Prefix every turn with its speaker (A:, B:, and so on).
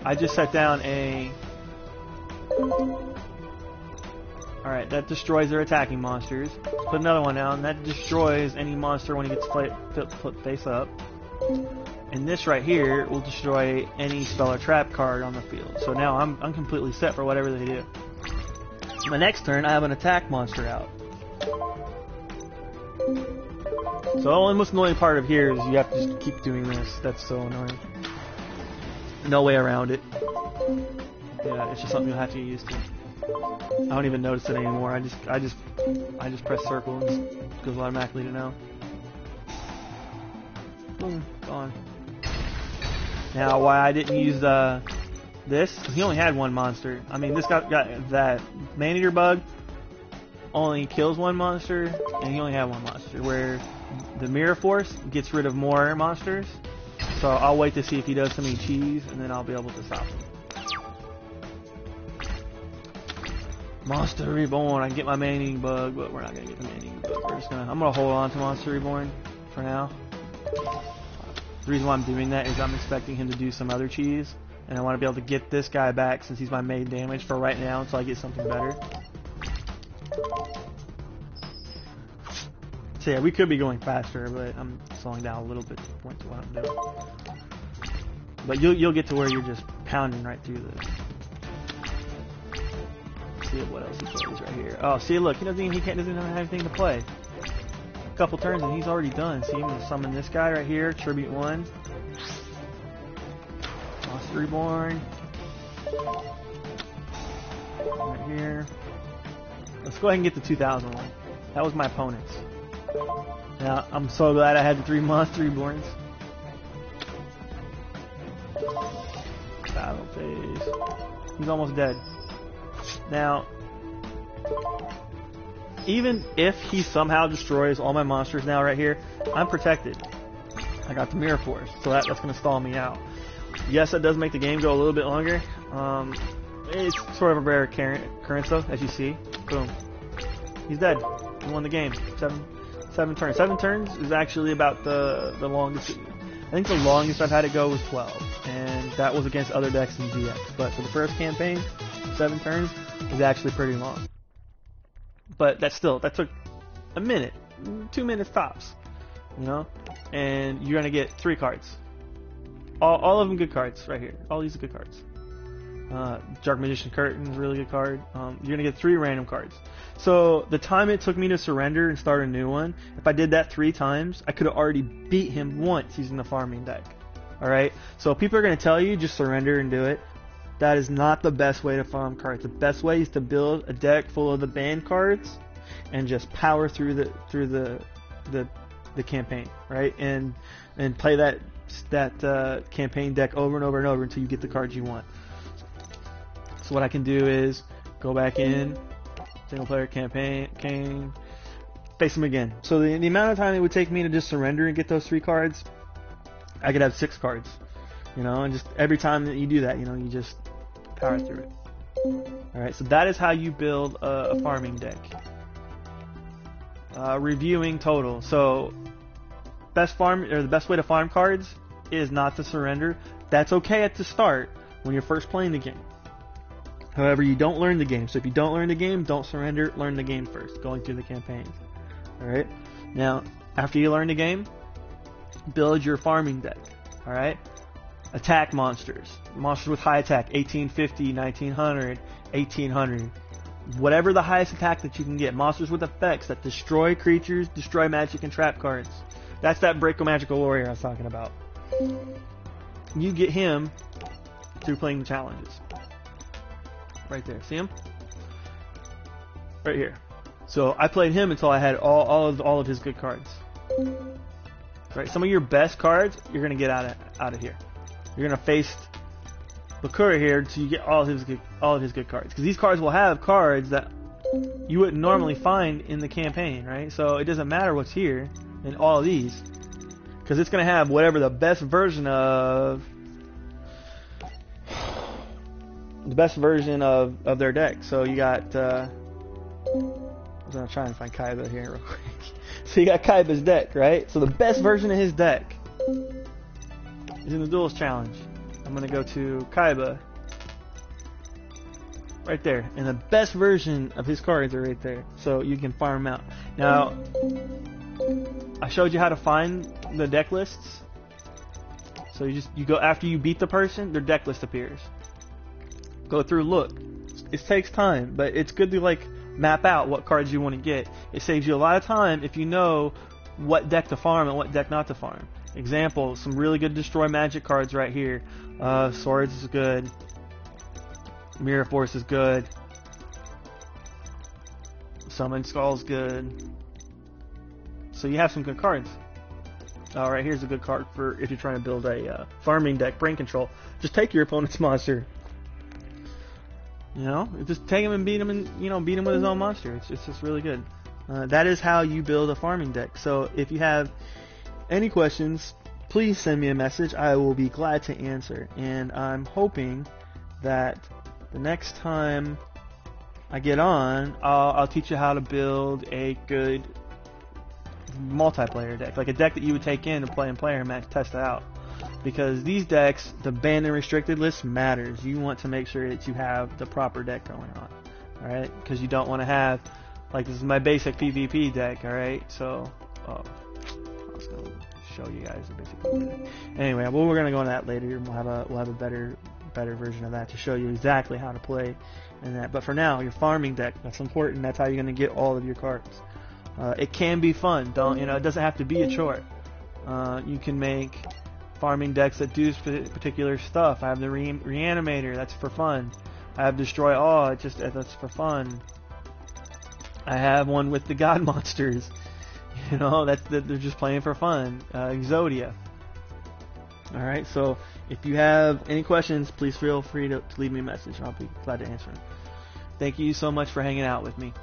A: I just set down a... Alright, that destroys their attacking monsters. Put another one down. That destroys any monster when he gets flipped face up. And this right here will destroy any spell or trap card on the field. So now I'm completely set for whatever they do. My next turn, I have an attack monster out. So the only most annoying part of here is you have to just keep doing this. That's so annoying. No way around it. Yeah, it's just something you'll have to get used to. I don't even notice it anymore. I just press circle and it goes automatically to now. Boom, gone. Now, why I didn't use this? Because he only had one monster. I mean, this got that man-eater bug only kills one monster, and he only had one monster. Where the mirror force gets rid of more monsters. So I'll wait to see if he does something cheese, and then I'll be able to stop him. Monster Reborn. I can get my man-eating bug, but we're not gonna get the man-eating bug. I'm gonna hold on to Monster Reborn for now. The reason why I'm doing that is I'm expecting him to do some other cheese, and I want to be able to get this guy back since he's my main damage for right now until I get something better. So yeah, we could be going faster, but I'm slowing down a little bit to point to what I'm doing. But you'll get to where you're just pounding right through this. See what else he plays right here. Oh, see, look, doesn't have anything to play. A couple turns and he's already done. See, I'm gonna summon this guy right here, Tribute 1. Monster Reborn. Right here. Let's go ahead and get the 2000 one. That was my opponent's. Now, I'm so glad I had the 3 Monster Reborns. Battle phase. He's almost dead. Now, even if he somehow destroys all my monsters now right here, I'm protected. I got the Mirror Force, so that's going to stall me out. Yes, that does make the game go a little bit longer. It's sort of a rare occurrence though, as you see. Boom. He's dead. He won the game. Seven turns. 7 turns is actually about the longest. I think the longest I've had it go was 12, and that was against other decks in GX. But for the first campaign, 7 turns is actually pretty long. But that took a minute, 2 minutes tops, and you're gonna get 3 cards. All of them good cards right here. All these are good cards. Dark Magician Curtain is a really good card. You're gonna get 3 random cards. So the time it took me to surrender and start a new one, if I did that 3 times, I could have already beat him once using the farming deck. Alright? So people are gonna tell you just surrender and do it. That is not the best way to farm cards. The best way is to build a deck full of the banned cards and just power through the campaign, right? And play that campaign deck over and over and over until you get the cards you want. So what I can do is go back in, single player campaign, face them again. So the amount of time it would take me to just surrender and get those 3 cards, I could have 6 cards. And just every time that you do that, you just power through it. Alright, so that is how you build a farming deck. Reviewing total. So the best way to farm cards is not to surrender. That's okay at the start when you're first playing the game. However, you don't learn the game. So if you don't learn the game, don't surrender. Learn the game first, going through the campaigns. Alright? Now, after you learn the game, build your farming deck. Alright? Attack monsters. Monsters with high attack, 1850, 1900, 1800. Whatever the highest attack that you can get. Monsters with effects that destroy creatures, destroy magic and trap cards. That's that Breako Magical Warrior I was talking about. You get him through playing the challenges. Right there. See him? Right here. So I played him until I had all of his good cards. Right. Some of your best cards you're gonna get out of here. You're gonna face Bakura here until you get all of his good cards. Because these cards will have cards that you wouldn't normally find in the campaign, right? So it doesn't matter what's here in all of these, because it's gonna have whatever the best version of their deck. So you got I'm gonna try and find Kaiba here real quick. So you got Kaiba's deck, right? So the best version of his deck is in the Duelist Challenge. I'm gonna go to Kaiba. Right there, and the best version of his cards are right there, so you can farm them out. Now, I showed you how to find the deck lists. So you go after you beat the person, their deck list appears. Go through, look. It takes time, but it's good to like map out what cards you want to get. It saves you a lot of time if you know what deck to farm and what deck not to farm. Example, some really good destroy magic cards right here. Swords is good. Mirror Force is good. Summon Skull's good. So you have some good cards. Right here's a good card for if you're trying to build a farming deck, brain control. Just take your opponent's monster. You know, just take him and beat him, and beat him with his own monster. It's just really good. That is how you build a farming deck. So if you have any questions, please send me a message. I will be glad to answer. And I'm hoping that the next time I get on, I'll teach you how to build a good multiplayer deck, like a deck that you would take in and play in player match, test it out. Because these decks, the banned and restricted list matters. You want to make sure that you have the proper deck going on, alright? Because you don't want to have, like, this is my basic PvP deck, alright? So, I was going to show you guys the basic PvP deck. Anyway, well, we're going to go into that later. We'll have a better version of that to show you exactly how to play in that. But for now, your farming deck, that's important. That's how you're going to get all of your cards. It can be fun. It doesn't have to be a chore. You can make farming decks that do particular stuff. I have the Reanimator, that's for fun. I have Destroy All, that's for fun. I have one with the God Monsters. They're just playing for fun. Exodia. Alright, so if you have any questions, please feel free to leave me a message. I'll be glad to answer them. Thank you so much for hanging out with me.